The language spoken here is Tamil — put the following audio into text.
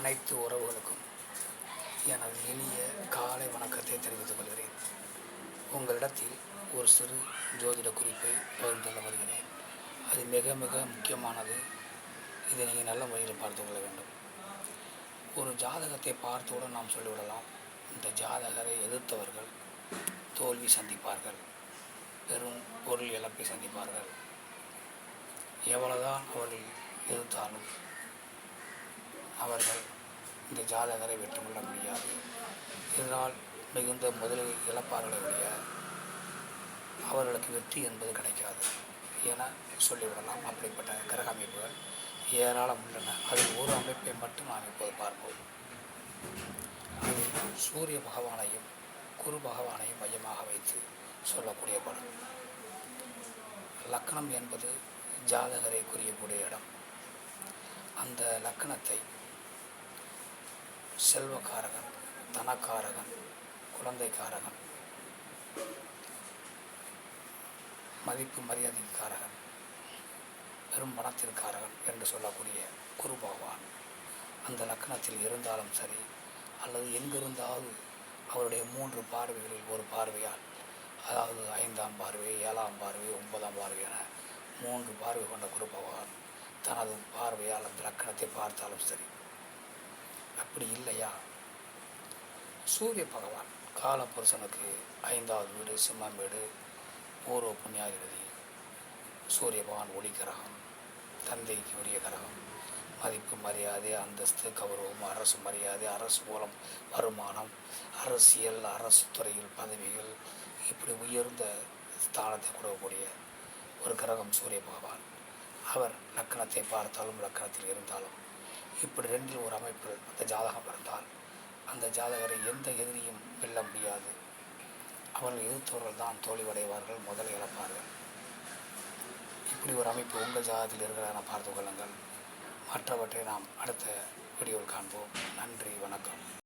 அனைத்து உறவுகளுக்கும் எனது இனிய காலை வணக்கத்தை தெரிவித்துக் கொள்கிறேன். உங்களிடத்தில் ஒரு சிறு ஜோதிட குறிப்பை பகிர்ந்து கொள்ள வருகிறேன். அது மிக மிக முக்கியமானது. இதை நீங்கள் நல்ல முறையில் பார்த்து கொள்ள வேண்டும். ஒரு ஜாதகத்தை பார்த்தவுடன் நாம் சொல்லிவிடலாம், இந்த ஜாதகரை எதிர்த்தவர்கள் தோல்வி சந்திப்பார்கள், பெரும் பொருள் இழப்பை சந்திப்பார்கள். எவ்வளவுதான் அவர்கள் எதிர்த்தாலும் அவர்கள் இந்த ஜாதகரை வெற்றி கொள்ள முடியாது. இதனால் மிகுந்த முதலில் இழப்பார்களை ஒழிய அவர்களுக்கு வெற்றி என்பது கிடைக்காது என சொல்லிவிடலாம். அப்படிப்பட்ட கிரக அமைப்புகள் ஏராளம் உள்ளன. அதில் ஒரு அமைப்பை மட்டும் நாம் இப்போது பார்ப்போம். அது சூரிய பகவானையும் குரு பகவானையும் மையமாக வைத்து சொல்லக்கூடிய படம். லக்னம் என்பது ஜாதகரை குறியக்கூடிய இடம். அந்த லக்னத்தை செல்வக்காரகன், தனக்காரகன், குழந்தைக்காரகன், மதிப்பு மரியாதைக்காரகன், பெரும் பணத்திற்காரகன் என்று சொல்லக்கூடிய குரு பகவான் அந்த லக்னத்தில் இருந்தாலும் சரி, அல்லது எங்கிருந்தாவது அவருடைய 3 பார்வைகளில் ஒரு பார்வையால், அதாவது 5ஆம் பார்வை, 7ஆம் பார்வை, 9ஆம் பார்வை என 3 பார்வை கொண்ட குரு பகவான் தனது பார்வையால் அந்த லக்னத்தை பார்த்தாலும் சரி. அப்படி இல்லையா, சூரிய பகவான் காலபுருஷனுக்கு 5வது வீடு சிம்மம் வீடு, பூர்வ புண்ணியாதிபதி. சூரிய பகவான் ஒளி கிரகம், தந்தைக்கு உரிய கிரகம். மதிப்பு மரியாதை, அந்தஸ்து, கௌரவம், அரசு மரியாதை, அரசு மூலம் வருமானம், அரசியல், அரசு துறையில் பதவிகள், இப்படி உயர்ந்த ஸ்தானத்தை கொடுக்கக்கூடிய ஒரு கிரகம் சூரிய பகவான். அவர் லக்னத்தை பார்த்தாலும் லக்னத்தில் இருந்தாலும் இப்படி 2இல் ஒரு அமைப்பில் அந்த ஜாதகம் இருந்தால் அந்த ஜாதகரை எந்த எதிரியும் வெல்ல முடியாது. அவர்கள் எதிர்த்தவர்கள் தான் தோல்வியடைவார்கள், முதல் இழப்பார்கள். இப்படி ஒரு அமைப்பு உங்கள் ஜாதகத்தில் இருக்கிறதா பார்த்து கொள்ளுங்கள். மற்றவற்றை நாம் அடுத்த வீடியோவில் காண்போம். நன்றி, வணக்கம்.